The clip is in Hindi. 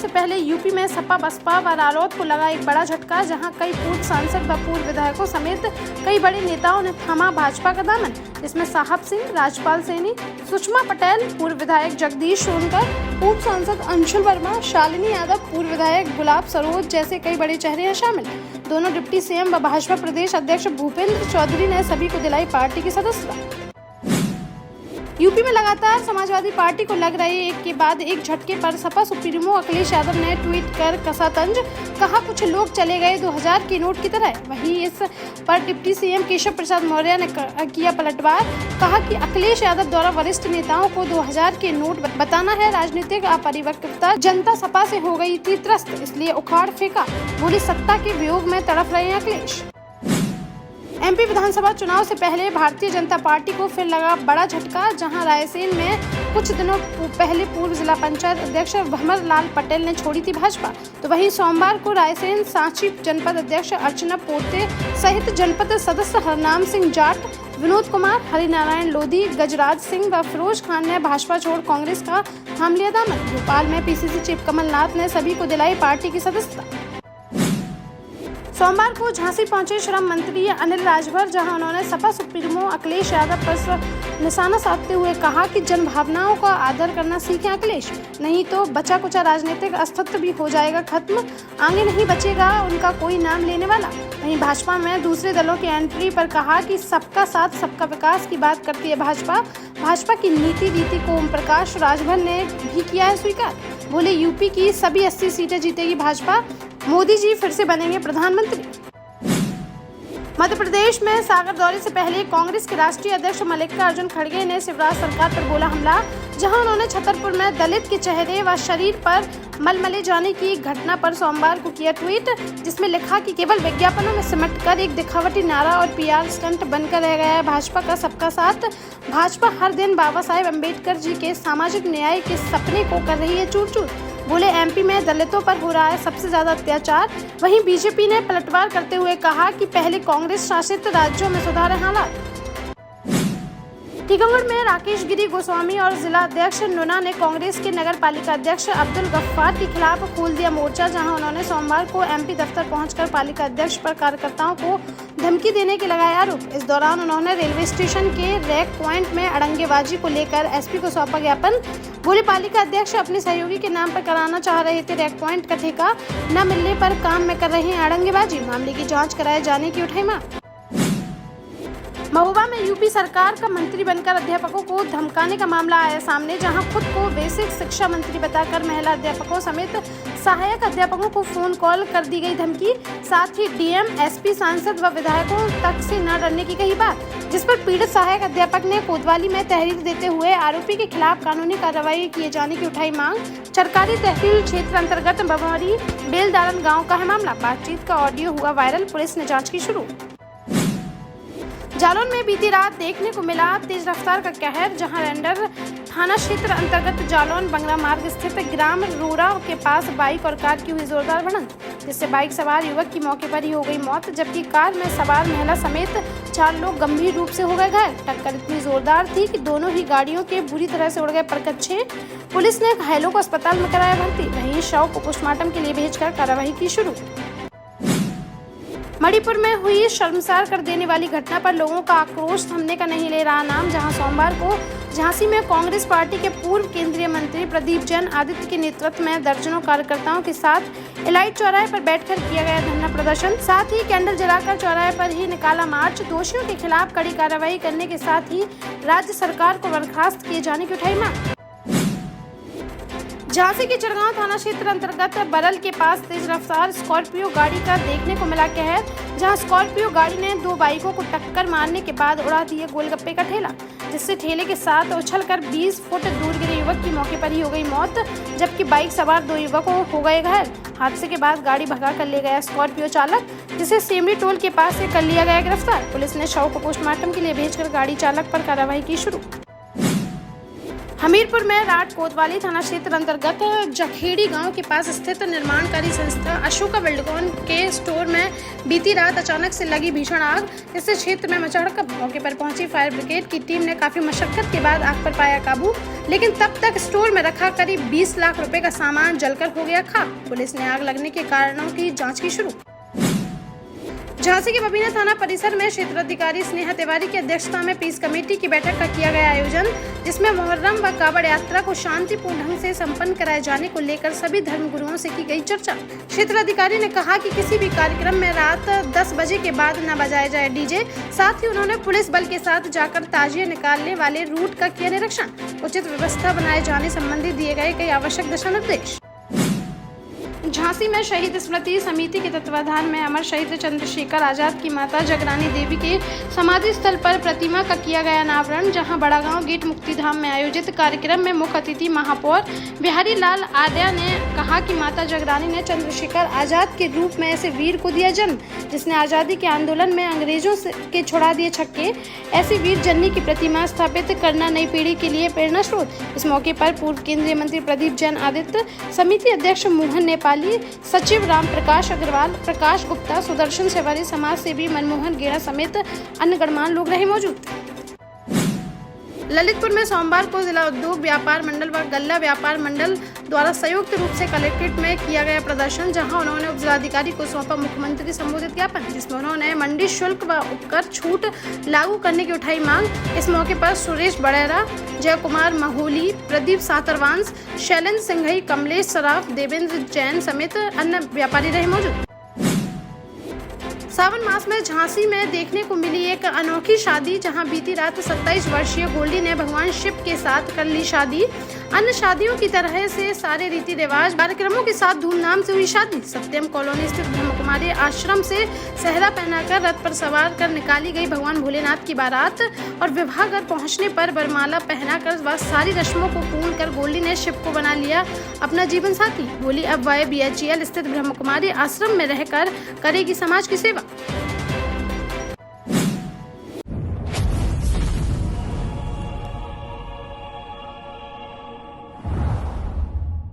से पहले यूपी में सपा, बसपा व रालोद को लगा एक बड़ा झटका, जहां कई पूर्व सांसद व पूर्व विधायकों समेत कई बड़े नेताओं ने थामा भाजपा का दामन, जिसमें साहब सिंह, राजपाल सैनी, सुषमा पटेल, पूर्व विधायक जगदीश सोनकर, पूर्व सांसद अंशुल वर्मा, शालिनी यादव, पूर्व विधायक गुलाब सरोज जैसे कई बड़े चेहरे हैं शामिल। दोनों डिप्टी सीएम व भाजपा प्रदेश अध्यक्ष भूपेंद्र चौधरी ने सभी को दिलाई पार्टी की सदस्यता। यूपी में लगातार समाजवादी पार्टी को लग रहे एक के बाद एक झटके पर सपा सुप्रीमो अखिलेश यादव ने ट्वीट कर कसा तंज, कहा कुछ लोग चले गए 2000 के नोट की तरह। वहीं इस पर डिप्टी सीएम केशव प्रसाद मौर्य ने किया पलटवार, कहा कि अखिलेश यादव द्वारा वरिष्ठ नेताओं को 2000 के नोट बताना है राजनीतिक अपरिपक्वता। जनता सपा से हो गई थी त्रस्त, इसलिए उखाड़ फेंका। बोली सत्ता के वियोग में तड़फ रहे हैं अखिलेश। एमपी विधानसभा चुनाव से पहले भारतीय जनता पार्टी को फिर लगा बड़ा झटका, जहां रायसेन में कुछ दिनों पहले पूर्व जिला पंचायत अध्यक्ष भंवर लाल पटेल ने छोड़ी थी भाजपा, तो वहीं सोमवार को रायसेन सांची जनपद अध्यक्ष अर्चना पोते सहित जनपद सदस्य हरनाम सिंह जाट, विनोद कुमार, हरिनारायण लोधी, गजराज सिंह व फिरोज खान ने भाजपा छोड़ कांग्रेस का थाम लिया दामन। भोपाल में पीसीसी चीफ कमलनाथ ने सभी को दिलाई पार्टी की सदस्यता। सोमवार को झांसी पहुंचे श्रम मंत्री अनिल राजभर, जहां उन्होंने सपा सुप्रीमो अखिलेश यादव पर निशाना साधते हुए कहा कि जन भावनाओं का आदर करना सीखें अखिलेश, नहीं तो बचा कुचा राजनीतिक अस्तित्व भी हो जाएगा खत्म, आगे नहीं बचेगा उनका कोई नाम लेने वाला। वहीं भाजपा में दूसरे दलों की एंट्री पर कहा कि सबका साथ सबका विकास की बात करती है भाजपा की नीति रीति को ओम प्रकाश राजभर ने भी किया है स्वीकार। बोले यूपी की सभी 80 सीटें जीतेगी भाजपा, मोदी जी फिर से बनेंगे प्रधानमंत्री। मध्य प्रदेश में सागर दौरे से पहले कांग्रेस के राष्ट्रीय अध्यक्ष मल्लिकार्जुन खड़गे ने शिवराज सरकार पर बोला हमला, जहां उन्होंने छतरपुर में दलित के चेहरे व शरीर पर मलमले जाने की घटना पर सोमवार को किया ट्वीट, जिसमें लिखा कि केवल विज्ञापनों में सिमटकर एक दिखावटी नारा और पीआर स्टंट बनकर रह गया है भाजपा का सबका साथ। भाजपा हर दिन बाबा साहेब अम्बेडकर जी के सामाजिक न्याय के सपने को कर रही है चूर-चूर। बोले एमपी में दलितों पर हो रहा है सबसे ज्यादा अत्याचार। वहीं बीजेपी ने पलटवार करते हुए कहा कि पहले कांग्रेस शासित राज्यों में सुधार हालात। टीकमगढ़ में राकेश गिरी गोस्वामी और जिला अध्यक्ष नुना ने कांग्रेस के नगर पालिका अध्यक्ष अब्दुल गफ्फार के खिलाफ खोल दिया मोर्चा, जहां उन्होंने सोमवार को एमपी दफ्तर पहुंचकर पालिका अध्यक्ष पर कार्यकर्ताओं को धमकी देने के लगाए आरोप। इस दौरान उन्होंने रेलवे स्टेशन के रैक पॉइंट में अड़ंगेबाजी को लेकर एसपी को सौंपा ज्ञापन। बोले पालिका अध्यक्ष अपने सहयोगी के नाम पर कराना चाह रहे थे रैक पॉइंट का ठेका, न मिलने पर काम में कर रहे हैं अड़ंगेबाजी। मामले की जांच कराए जाने की उठाई मांग। महोबा में यूपी सरकार का मंत्री बनकर अध्यापकों को धमकाने का मामला आया सामने, जहां खुद को बेसिक शिक्षा मंत्री बताकर महिला अध्यापकों समेत सहायक अध्यापकों को फोन कॉल कर दी गई धमकी। साथ ही डीएम, एसपी, सांसद व विधायकों तक से न डरने की कही बात, जिस पर पीड़ित सहायक अध्यापक ने कोतवाली में तहरीर देते हुए आरोपी के खिलाफ कानूनी कार्रवाई किए जाने की उठाई मांग। सरकारी तहसील क्षेत्र अंतर्गत बमौरी बेलदारन गाँव का है मामला। बातचीत का ऑडियो हुआ वायरल, पुलिस ने जाँच की शुरू। जालौन में बीती रात देखने को मिला तेज रफ्तार का कहर, जहां रेंडर थाना क्षेत्र अंतर्गत जालौन बंगरा मार्ग स्थित ग्राम रोरा के पास बाइक और कार की हुई जोरदार भिड़ंत, जिससे बाइक सवार युवक की मौके पर ही हो गई मौत, जबकि कार में सवार महिला समेत 4 लोग गंभीर रूप से हो गए घायल। टक्कर इतनी जोरदार थी कि दोनों ही गाड़ियों के बुरी तरह से उड़ गए परकच्चे। पुलिस ने घायलों को अस्पताल में कराया भर्ती, वहीं शव को पोस्टमार्टम के लिए भेजकर कार्रवाई की शुरू। मणिपुर में हुई शर्मसार कर देने वाली घटना पर लोगों का आक्रोश थमने का नहीं ले रहा नाम, जहां सोमवार को झांसी में कांग्रेस पार्टी के पूर्व केंद्रीय मंत्री प्रदीप जैन आदित्य के नेतृत्व में दर्जनों कार्यकर्ताओं के साथ इलाइट चौराहे पर बैठकर किया गया धरना प्रदर्शन, साथ ही कैंडल जलाकर चौराहे पर ही निकाला मार्च। दोषियों के खिलाफ कड़ी कार्रवाई करने के साथ ही राज्य सरकार को बर्खास्त किए जाने की उठाई मांग। झांसी के चिड़गांव थाना क्षेत्र अंतर्गत बरल के पास तेज रफ्तार स्कॉर्पियो गाड़ी का देखने को मिला कहर, जहां स्कॉर्पियो गाड़ी ने 2 बाइकों को टक्कर मारने के बाद उड़ा दिए गोलगप्पे का ठेला, जिससे ठेले के साथ उछलकर 20 फुट दूर गिरे युवक की मौके पर ही हो गई मौत, जबकि बाइक सवार 2 युवकों हो गए घायल। हादसे के बाद गाड़ी भगा कर ले गया स्कॉर्पियो चालक, जिसे सेमरी टोल के पास से कर लिया गया गिरफ्तार। पुलिस ने शव को पोस्टमार्टम के लिए भेजकर गाड़ी चालक पर कार्रवाई की शुरू। हमीरपुर में राट कोतवाली थाना क्षेत्र अंतर्गत जखेड़ी गांव के पास स्थित निर्माणकारी संस्था अशोका बिल्डकॉन के स्टोर में बीती रात अचानक से लगी भीषण आग, जिससे क्षेत्र में मचड़ मौके पर पहुंची फायर ब्रिगेड की टीम ने काफी मशक्कत के बाद आग पर पाया काबू, लेकिन तब तक स्टोर में रखा करीब 20 लाख रुपए का सामान जलकर हो गया खाक। पुलिस ने आग लगने के कारणों की जाँच की शुरू। झांसी के बबीना थाना परिसर में क्षेत्राधिकारी स्नेहा तिवारी की अध्यक्षता में पीस कमेटी की बैठक का किया गया आयोजन, जिसमें मुहर्रम व कावड़ यात्रा को शांतिपूर्ण ढंग से संपन्न कराए जाने को लेकर सभी धर्मगुरुओं से की गई चर्चा। क्षेत्राधिकारी ने कहा कि किसी भी कार्यक्रम में रात 10 बजे के बाद न बजाया जाए डीजे। साथ ही उन्होंने पुलिस बल के साथ जाकर ताजिए निकालने वाले रूट का किया निरीक्षण। उचित व्यवस्था बनाए जाने संबंधी दिए गए कई आवश्यक दिशा निर्देश। झांसी में शहीद स्मृति समिति के तत्वाधान में अमर शहीद चंद्रशेखर आजाद की माता जगरानी देवी के समाधि स्थल पर प्रतिमा का किया गया अनावरण, जहां बड़ागांव गेट मुक्तिधाम में आयोजित कार्यक्रम में मुख्य अतिथि महापौर बिहारी लाल आर्या ने कहा कि माता जगरानी ने चंद्रशेखर आजाद के रूप में ऐसे वीर को दिया जन्म जिसने आजादी के आंदोलन में अंग्रेजों के छुड़ा दिए छक्के। ऐसी वीर जननी की प्रतिमा स्थापित करना नई पीढ़ी के लिए प्रेरणा स्रोत। इस मौके पर पूर्व केंद्रीय मंत्री प्रदीप जैन आदित्य, समिति अध्यक्ष मोहन नेपाली, सचिव राम प्रकाश अग्रवाल, प्रकाश गुप्ता, सुदर्शन सेवारी, समाज सेवी मनमोहन गेड़ा समेत अन्य गणमान्य लोग रहे मौजूद। ललितपुर में सोमवार को जिला उद्योग व्यापार मंडल व गल्ला व्यापार मंडल द्वारा संयुक्त रूप से कलेक्ट्रेट में किया गया प्रदर्शन, जहां उन्होंने उप जिलाधिकारी को सौंपा मुख्यमंत्री संबोधित ज्ञापन, जिसमें उन्होंने मंडी शुल्क व उपकर छूट लागू करने की उठाई मांग। इस मौके पर सुरेश बड़ेरा, जय कुमार महोली, प्रदीप सातरवांश, शैलेंद्र सिंघई, कमलेश सराफ, देवेंद्र जैन समेत अन्य व्यापारी रहे मौजूद। सावन मास में झांसी में देखने को मिली एक अनोखी शादी, जहां बीती रात 27 वर्षीय गोल्डी ने भगवान शिव के साथ कर ली शादी। अन्य शादियों की तरह से सारे रीति रिवाज कार्यक्रमों के साथ धूमधाम से हुई शादी। सत्यम कॉलोनी स्थित ब्रह्मकुमारी आश्रम से सहरा पहनाकर रथ पर सवार कर निकाली गई भगवान भोलेनाथ की बारात और विवाह घर पहुंचने पर वरमाला पहनाकर व सारी रस्मों को पूर्ण कर गोल्डी ने शिव को बना लिया अपना जीवन साथी। गोल्डी अब वह BHEL स्थित ब्रह्मकुमारी आश्रम में रहकर करेगी समाज की सेवा।